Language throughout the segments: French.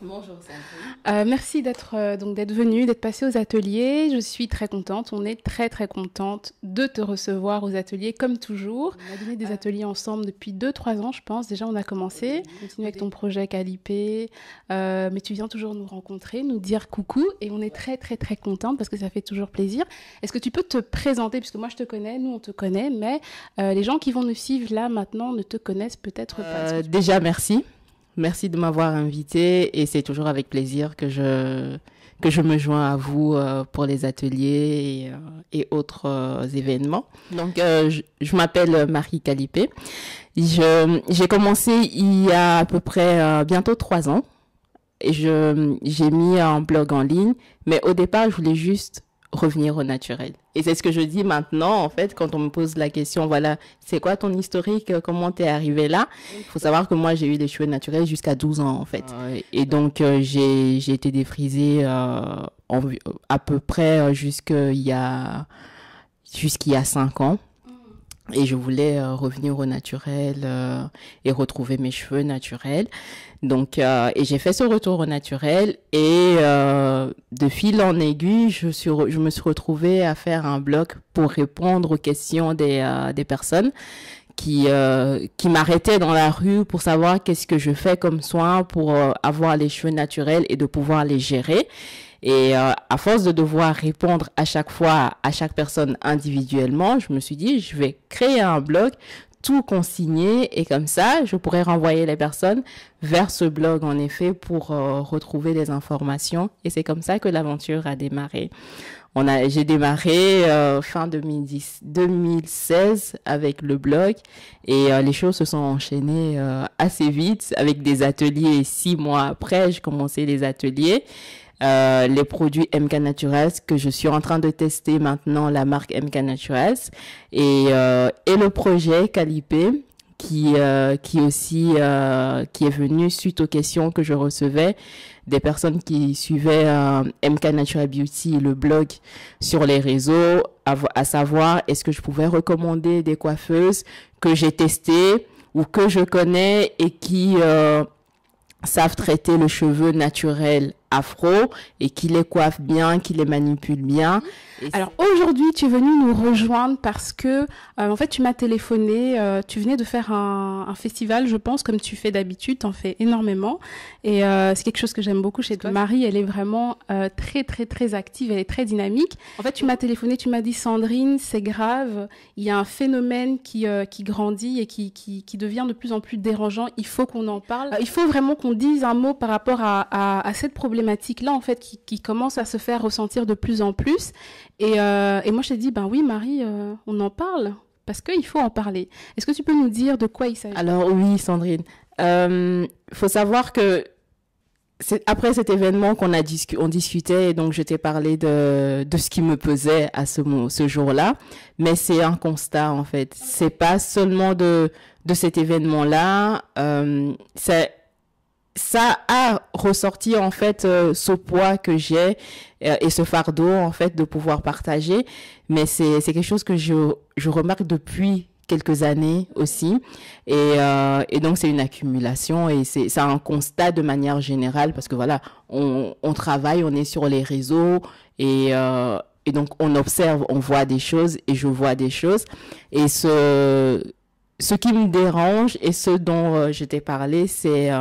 Bonjour Sandrine. Merci d'être venue, d'être passée aux ateliers. Je suis très contente. On est très très contente de te recevoir aux ateliers comme toujours. On a donné des ateliers ensemble depuis 2-3 ans, je pense. Déjà, on a commencé. Continue avec ton projet Calipé. Mais tu viens toujours nous rencontrer, nous dire coucou. Et on est très très très contente parce que ça fait toujours plaisir. Est-ce que tu peux te présenter? Puisque moi je te connais, nous on te connaît, mais les gens qui vont nous suivre là maintenant ne te connaissent peut-être pas. Déjà, merci. Merci de m'avoir invité et c'est toujours avec plaisir que je me joins à vous pour les ateliers et autres événements. Donc, je m'appelle Marie Calipé. J'ai commencé il y a à peu près bientôt 3 ans et j'ai mis un blog en ligne, mais au départ, je voulais juste revenir au naturel. Et c'est ce que je dis maintenant, en fait, quand on me pose la question, voilà, c'est quoi ton historique, comment t'es arrivé là? Il faut savoir que moi, j'ai eu des cheveux naturels jusqu'à 12 ans, en fait. Et donc, j'ai été défrisée à peu près jusqu'il y a 5 ans. Et je voulais revenir au naturel et retrouver mes cheveux naturels. Donc, et j'ai fait ce retour au naturel et de fil en aiguille, je me suis retrouvée à faire un blog pour répondre aux questions des personnes qui m'arrêtaient dans la rue pour savoir qu'est-ce que je fais comme soin pour avoir les cheveux naturels et de pouvoir les gérer. Et à force de devoir répondre à chaque fois à chaque personne individuellement, je me suis dit, je vais créer un blog, tout consigner et comme ça, je pourrais renvoyer les personnes vers ce blog en effet pour retrouver des informations. Et c'est comme ça que l'aventure a démarré. J'ai démarré fin 2016 avec le blog et les choses se sont enchaînées assez vite avec des ateliers. 6 mois après, j'ai commencé les ateliers. Les produits MK Naturals que je suis en train de tester maintenant, la marque MK Naturals et le projet Calipé qui aussi qui est venu suite aux questions que je recevais des personnes qui suivaient MK Natural Beauty, le blog sur les réseaux, à savoir est-ce que je pouvais recommander des coiffeuses que j'ai testées ou que je connais et qui savent traiter le cheveu naturel afro et qui les coiffent bien, qui les manipulent bien. Alors aujourd'hui, tu es venu nous rejoindre parce que en fait, tu m'as téléphoné, tu venais de faire un festival, je pense, comme tu fais d'habitude, t'en fais énormément. Et c'est quelque chose que j'aime beaucoup chez toi. Marie, elle est vraiment très, très, très active, elle est très dynamique. En fait, tu m'as téléphoné, tu m'as dit, Sandrine, c'est grave, il y a un phénomène qui grandit et qui devient de plus en plus dérangeant, il faut qu'on en parle. Il faut vraiment qu'on dise un mot par rapport à cette problématique-là, en fait, qui commence à se faire ressentir de plus en plus. Et moi, je t'ai dit, ben oui, Marie, on en parle, parce qu'il faut en parler. Est-ce que tu peux nous dire de quoi il s'agit? Alors oui, Sandrine. Faut savoir que après cet événement on discutait, et donc je t'ai parlé de ce qui me pesait à ce jour-là. Mais c'est un constat, en fait. C'est pas seulement de cet événement-là. Ça a ressorti en fait ce poids que j'ai et ce fardeau en fait de pouvoir partager, mais c'est quelque chose que je remarque depuis quelques années aussi et donc c'est une accumulation et c'est un constat de manière générale parce que voilà on travaille, on est sur les réseaux et donc on observe, on voit des choses et je vois des choses et ce qui me dérange et ce dont je t'ai parlé c'est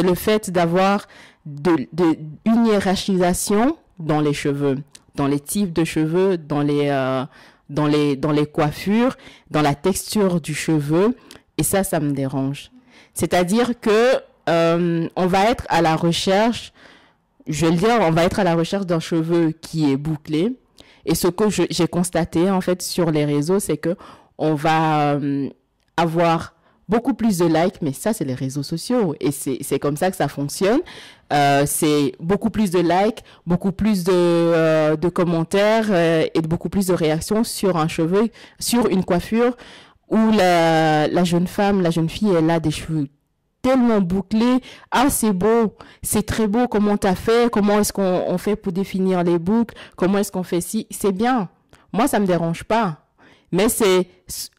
le fait d'avoir une hiérarchisation dans les cheveux, dans les types de cheveux, dans les coiffures, dans la texture du cheveu. Et ça me dérange. C'est-à-dire que on va être à la recherche, je vais le dire, on va être à la recherche d'un cheveu qui est bouclé. Et ce que j'ai constaté en fait sur les réseaux, c'est que on va avoir beaucoup plus de likes, mais ça, c'est les réseaux sociaux. Et c'est comme ça que ça fonctionne. C'est beaucoup plus de likes, beaucoup plus de commentaires et beaucoup plus de réactions sur un cheveu, sur une coiffure où la jeune femme, la jeune fille, elle a des cheveux tellement bouclés. Ah, c'est beau, c'est très beau, comment t'as fait, comment est-ce qu'on fait pour définir les boucles, comment est-ce qu'on fait ci, c'est bien. Moi, ça me dérange pas. Mais c'est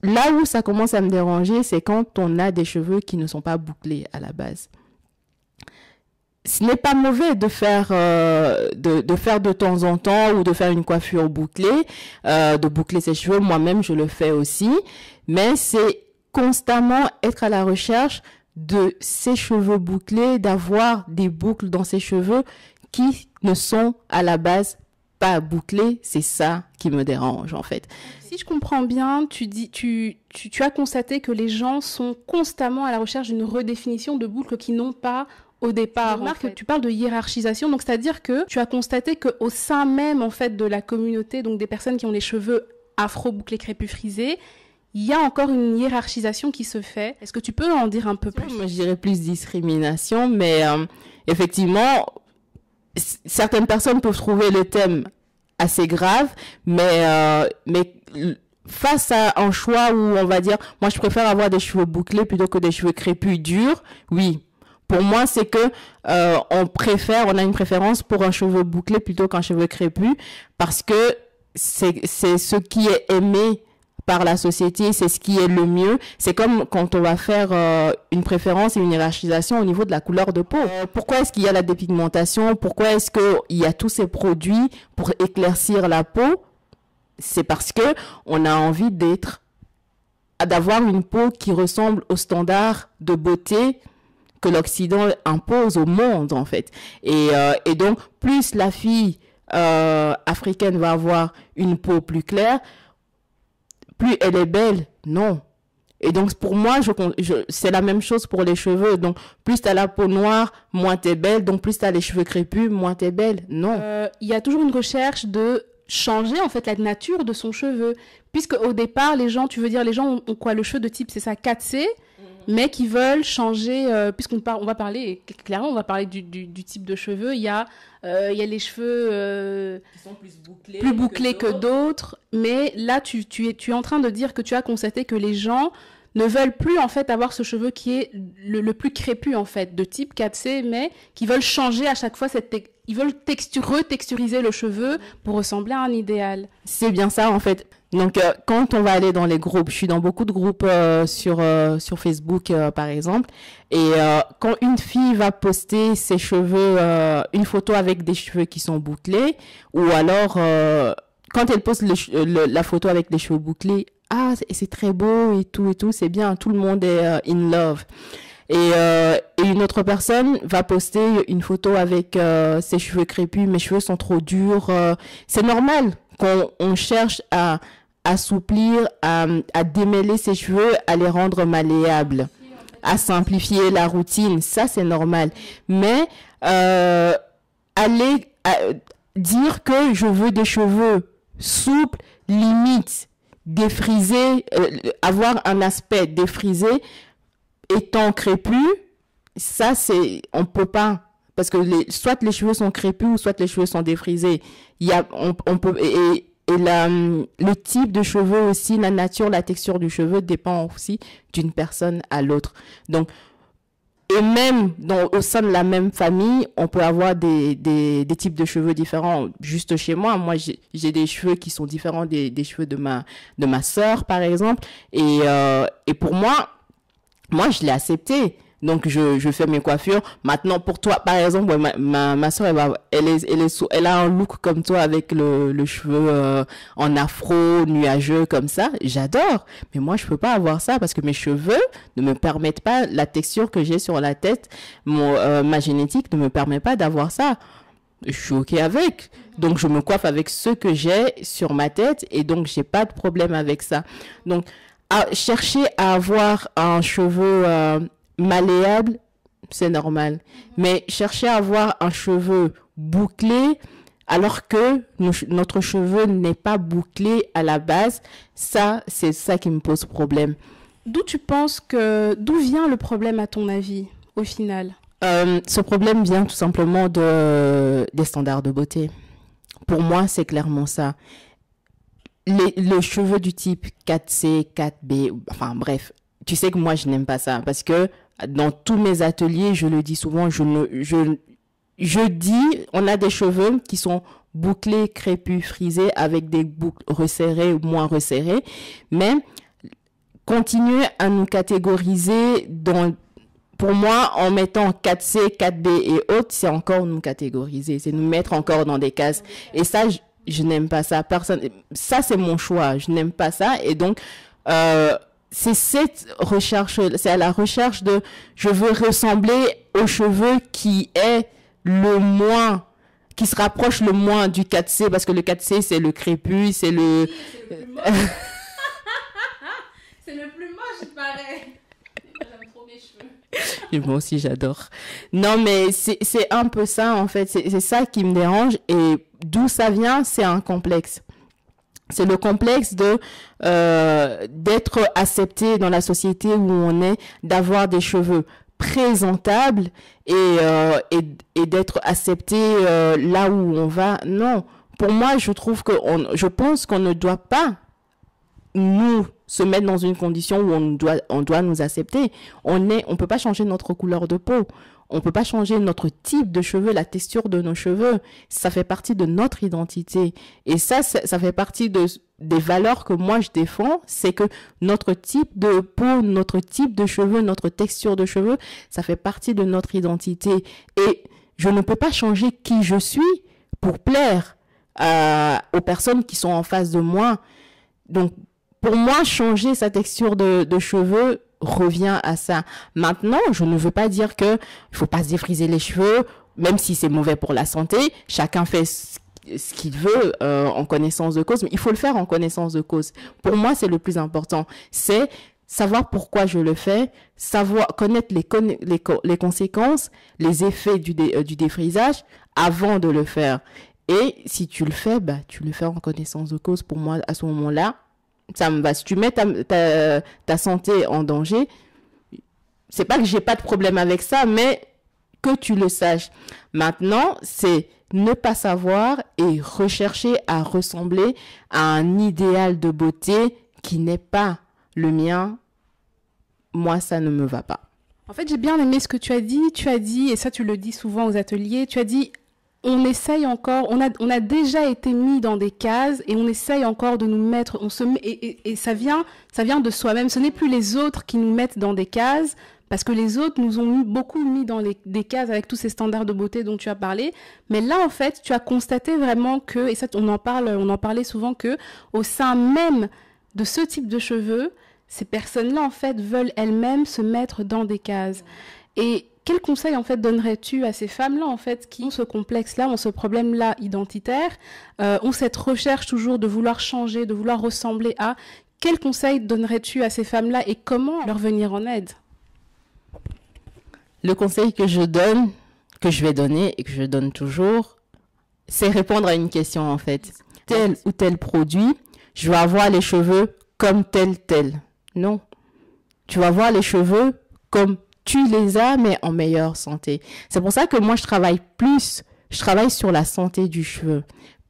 là où ça commence à me déranger, c'est quand on a des cheveux qui ne sont pas bouclés à la base. ce n'est pas mauvais de faire de temps en temps ou de faire une coiffure bouclée, de boucler ses cheveux. Moi-même, je le fais aussi. Mais c'est constamment être à la recherche de ses cheveux bouclés, d'avoir des boucles dans ses cheveux qui ne sont à la base pas bouclés. C'est ça qui me dérange, en fait. Si je comprends bien, tu as constaté que les gens sont constamment à la recherche d'une redéfinition de boucles qui n'ont pas au départ. Remarque, tu parles de hiérarchisation, donc c'est-à-dire que tu as constaté qu'au sein même en fait de la communauté, donc des personnes qui ont les cheveux afro bouclés crépus frisés, il y a encore une hiérarchisation qui se fait. Est-ce que tu peux en dire un peu plus? Moi, je dirais plus discrimination, mais effectivement, certaines personnes peuvent trouver le thème assez grave, mais face à un choix où on va dire, moi je préfère avoir des cheveux bouclés plutôt que des cheveux crépus durs, oui. Pour moi, c'est que on a une préférence pour un cheveu bouclé plutôt qu'un cheveu crépus, parce que c'est ce qui est aimé par la société, c'est ce qui est le mieux. C'est comme quand on va faire une préférence et une hiérarchisation au niveau de la couleur de peau. Pourquoi est-ce qu'il y a la dépigmentation? Pourquoi est-ce qu'il y a tous ces produits pour éclaircir la peau? C'est parce que on a envie d'avoir une peau qui ressemble aux standards de beauté que l'Occident impose au monde, en fait. Et donc, plus la fille africaine va avoir une peau plus claire, plus elle est belle. Non. Et donc, pour moi, c'est la même chose pour les cheveux. Donc, plus tu as la peau noire, moins tu es belle. Donc, plus tu as les cheveux crépus, moins tu es belle. Non. Il y a toujours une recherche de changer, en fait, la nature de son cheveu. Puisque au départ, les gens ont quoi? Le cheveu de type, c'est ça, 4C, mais qui veulent changer, on va parler du type de cheveux. Il y a les cheveux qui sont plus bouclés que d'autres. Mais là, tu es en train de dire que tu as constaté que les gens ne veulent plus, en fait, avoir ce cheveu qui est le plus crépus, en fait, de type 4C, mais qui veulent changer à chaque fois ils veulent retexturiser le cheveu pour ressembler à un idéal. C'est bien ça, en fait. Donc, quand on va aller dans les groupes, je suis dans beaucoup de groupes sur Facebook, par exemple, et quand une fille va poster ses cheveux, une photo avec des cheveux qui sont bouclés, ou alors, quand elle poste la photo avec des cheveux bouclés, ah, c'est très beau et tout, c'est bien, tout le monde est in love. Et une autre personne va poster une photo avec ses cheveux crépus, mes cheveux sont trop durs. C'est normal qu'on cherche à assouplir, à démêler ses cheveux, à les rendre malléables, à simplifier la routine. Ça, c'est normal. Mais dire que je veux des cheveux souples, limite, défrisés, avoir un aspect défrisé, étant crépus, ça, on peut pas. Parce que soit les cheveux sont crépus ou soit les cheveux sont défrisés. On peut, et le type de cheveux aussi, la nature, la texture du cheveu dépend aussi d'une personne à l'autre. Donc, et même au sein de la même famille, on peut avoir des types de cheveux différents. Juste chez moi, j'ai des cheveux qui sont différents des cheveux de ma sœur, par exemple. Et pour moi, je l'ai accepté. Donc, je fais mes coiffures. Maintenant, pour toi, par exemple, ma soeur, elle a un look comme toi avec le cheveu en afro, nuageux, comme ça. J'adore. Mais moi, je peux pas avoir ça parce que mes cheveux ne me permettent pas, la texture que j'ai sur la tête, ma génétique ne me permet pas d'avoir ça. Je suis OK avec. Donc, je me coiffe avec ce que j'ai sur ma tête et donc, j'ai pas de problème avec ça. Donc, chercher à avoir un cheveu malléable, c'est normal. Mais chercher à avoir un cheveu bouclé alors que notre cheveu n'est pas bouclé à la base, ça, c'est ça qui me pose problème. D'où vient le problème à ton avis, au final? Ce problème vient tout simplement des standards de beauté. Pour moi, c'est clairement ça. Les cheveux du type 4C, 4B, enfin bref, tu sais que moi, je n'aime pas ça parce que dans tous mes ateliers, je le dis souvent, je dis, on a des cheveux qui sont bouclés, crépus, frisés, avec des boucles resserrées ou moins resserrées, mais continuer à nous catégoriser pour moi, en mettant 4C, 4B et autres, c'est encore nous catégoriser, c'est nous mettre encore dans des cases. Et ça, je n'aime pas ça. Ça, c'est mon choix. Je n'aime pas ça. Et donc, c'est cette recherche, c'est à la recherche de, je veux ressembler aux cheveux qui est le moins, qui se rapproche le moins du 4C, parce que le 4C, c'est le crépus, c'est le... C'est le plus moche, il paraît. J'aime trop mes cheveux. Et moi aussi, j'adore. Non, mais c'est un peu ça, en fait. C'est ça qui me dérange. Et d'où ça vient, c'est un complexe. C'est le complexe de d'être accepté dans la société où on est, d'avoir des cheveux présentables et d'être accepté là où on va. Non. Pour moi, je pense qu'on ne doit pas nous se mettre dans une condition où on doit nous accepter. On peut pas changer notre couleur de peau. On peut pas changer notre type de cheveux, la texture de nos cheveux. Ça fait partie de notre identité. Et ça fait partie des valeurs que moi je défends. C'est que notre type de peau, notre type de cheveux, notre texture de cheveux, ça fait partie de notre identité. Et je ne peux pas changer qui je suis pour plaire aux personnes qui sont en face de moi. Donc, pour moi, changer sa texture de cheveux revient à ça. Maintenant, je ne veux pas dire que il faut pas se défriser les cheveux, même si c'est mauvais pour la santé. Chacun fait ce qu'il veut en connaissance de cause, mais il faut le faire en connaissance de cause. Pour moi, c'est le plus important. C'est savoir pourquoi je le fais, connaître les conséquences, les effets du défrisage avant de le faire. Et si tu le fais, tu le fais en connaissance de cause. Pour moi, à ce moment-là, ça me va. Si tu mets ta santé en danger, c'est pas que j'ai pas de problème avec ça, mais que tu le saches. Maintenant, c'est ne pas savoir et rechercher à ressembler à un idéal de beauté qui n'est pas le mien. Moi, ça ne me va pas. En fait, j'ai bien aimé ce que tu as dit. Tu as dit, et ça tu le dis souvent aux ateliers, tu as dit on essaye encore, on a déjà été mis dans des cases et on essaye encore de nous mettre, et ça vient de soi-même. Ce n'est plus les autres qui nous mettent dans des cases, parce que les autres nous ont beaucoup mis dans des cases avec tous ces standards de beauté dont tu as parlé. Mais là, en fait, tu as constaté vraiment que, et ça, on en parlait souvent, que au sein même de ce type de cheveux, ces personnes-là, en fait, veulent elles-mêmes se mettre dans des cases. Et quel conseil, en fait, donnerais-tu à ces femmes-là, en fait, qui ont ce complexe-là, ont ce problème-là identitaire, ont cette recherche toujours de vouloir changer, de vouloir ressembler à... Quel conseil donnerais-tu à ces femmes-là et comment leur venir en aide? Le conseil que je vais donner et que je donne toujours, c'est répondre à une question, en fait. Tel ou tel produit, je vais avoir les cheveux comme tel. Non. Tu vas avoir les cheveux comme tu les as, mais en meilleure santé. C'est pour ça que moi, je travaille sur la santé du cheveu.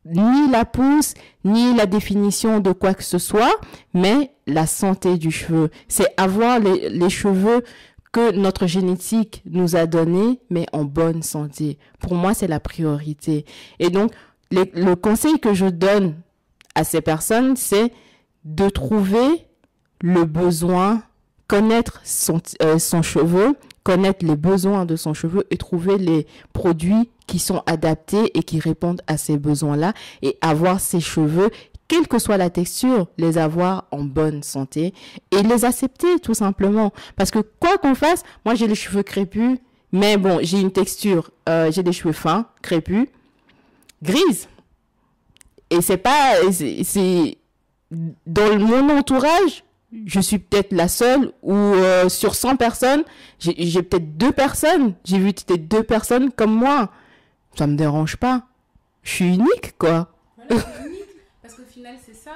Ni la pousse, ni la définition de quoi que ce soit, mais la santé du cheveu. C'est avoir les cheveux que notre génétique nous a donnés, mais en bonne santé. Pour moi, c'est la priorité. Et donc, le conseil que je donne à ces personnes, c'est de trouver le besoin, connaître son cheveu, connaître les besoins de son cheveu et trouver les produits qui sont adaptés et qui répondent à ces besoins-là et avoir ses cheveux, quelle que soit la texture, les avoir en bonne santé et les accepter tout simplement. Parce que quoi qu'on fasse, moi j'ai les cheveux crépus, mais bon, j'ai une texture, j'ai des cheveux fins, crépus, grises. Et c'est dans mon entourage, je suis peut-être la seule où sur 100 personnes, j'ai peut-être 2 personnes. J'ai vu peut-être 2 personnes comme moi. Ça me dérange pas. Je suis unique, quoi. Voilà, c'est unique, parce qu'au final, c'est ça.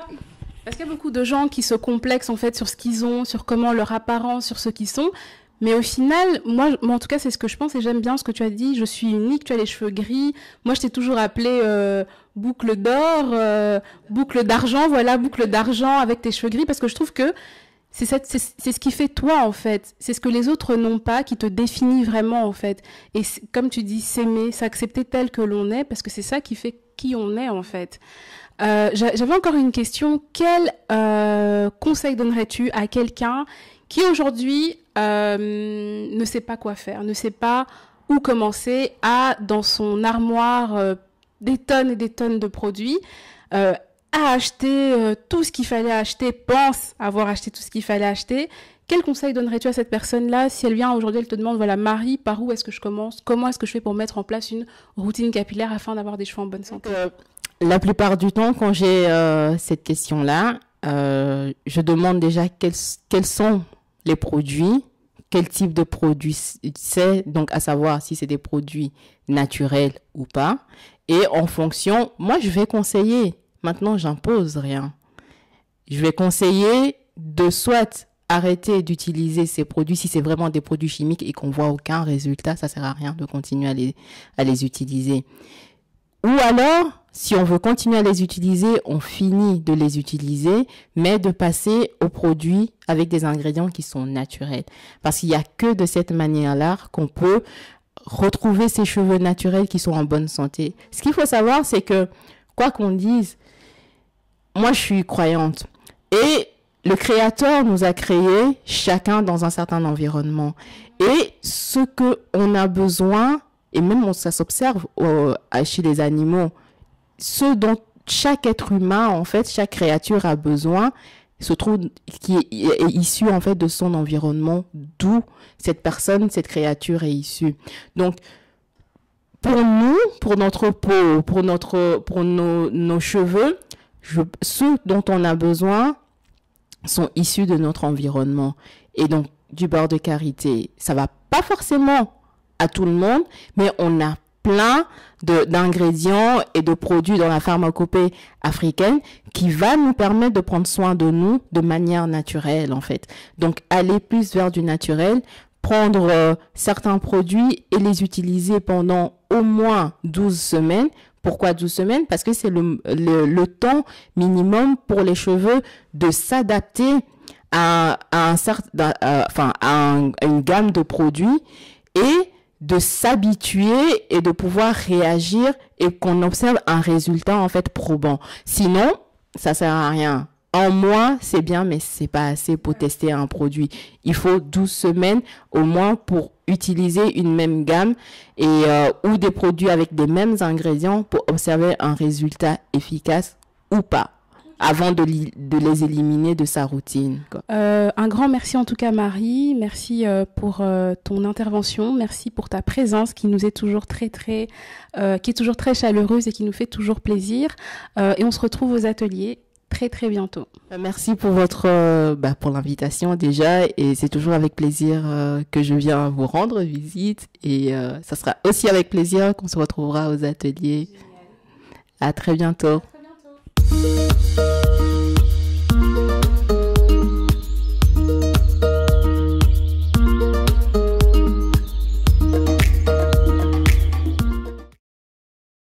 Parce qu'il y a beaucoup de gens qui se complexent, en fait, sur ce qu'ils ont, sur comment leur apparence, sur ce qu'ils sont. Mais au final, moi, en tout cas, c'est ce que je pense et j'aime bien ce que tu as dit. Je suis unique, tu as les cheveux gris. Moi, je t'ai toujours appelé boucle d'or, boucle d'argent, voilà, boucle d'argent avec tes cheveux gris, parce que je trouve que c'est ce qui fait toi, en fait. C'est ce que les autres n'ont pas, qui te définit vraiment, en fait. Et comme tu dis, s'aimer, s'accepter tel que l'on est, parce que c'est ça qui qui on est en fait. J'avais encore une question. Quel conseil donnerais-tu à quelqu'un qui aujourd'hui ne sait pas quoi faire, ne sait pas où commencer, a dans son armoire des tonnes et des tonnes de produits, a acheté tout ce qu'il fallait acheter, pense avoir acheté tout ce qu'il fallait acheter. Quel conseil donnerais-tu à cette personne-là si elle vient aujourd'hui, elle te demande, voilà, Marie, par où est-ce que je commence? Comment est-ce que je fais pour mettre en place une routine capillaire afin d'avoir des cheveux en bonne santé? La plupart du temps, quand j'ai cette question-là, je demande déjà quels sont les produits, quel type de produit c'est, donc à savoir si c'est des produits naturels ou pas. Et en fonction, moi je vais conseiller, maintenant j'impose rien. Je vais conseiller de soit arrêter d'utiliser ces produits si c'est vraiment des produits chimiques et qu'on voit aucun résultat, ça sert à rien de continuer à les utiliser. Ou alors, si on veut continuer à les utiliser, on finit de les utiliser, mais de passer aux produits avec des ingrédients qui sont naturels. Parce qu'il n'y a que de cette manière-là qu'on peut retrouver ces cheveux naturels qui sont en bonne santé. Ce qu'il faut savoir, c'est que, quoi qu'on dise, moi je suis croyante. Et le Créateur nous a créés chacun dans un certain environnement. Et ce qu'on a besoin, et même ça s'observe chez les animaux, ce dont chaque être humain, en fait, chaque créature a besoin, se trouve, qui est issu, en fait, de son environnement, d'où cette personne, cette créature est issue. Donc, pour nous, pour notre peau, pour nos cheveux, ceux dont on a besoin sont issus de notre environnement. Et donc, du beurre de karité, ça va pas forcément à tout le monde, mais on a plein d'ingrédients et de produits dans la pharmacopée africaine qui va nous permettre de prendre soin de nous de manière naturelle, en fait. Donc, aller plus vers du naturel, prendre certains produits et les utiliser pendant au moins 12 semaines. Pourquoi 12 semaines? Parce que c'est le temps minimum pour les cheveux de s'adapter à une gamme de produits et de s'habituer et de pouvoir réagir et qu'on observe un résultat en fait probant. Sinon, ça sert à rien. En mois, c'est bien, mais c'est pas assez pour tester un produit. Il faut 12 semaines au moins pour utiliser une même gamme et ou des produits avec des mêmes ingrédients pour observer un résultat efficace ou pas, avant de les éliminer de sa routine, quoi. Un grand merci en tout cas Marie, merci pour ton intervention, merci pour ta présence qui nous est toujours qui est toujours très chaleureuse et qui nous fait toujours plaisir. Et on se retrouve aux ateliers très très bientôt. Merci pour pour l'invitation déjà, et c'est toujours avec plaisir que je viens vous rendre visite, et ça sera aussi avec plaisir qu'on se retrouvera aux ateliers. Génial. À très bientôt. À très bientôt.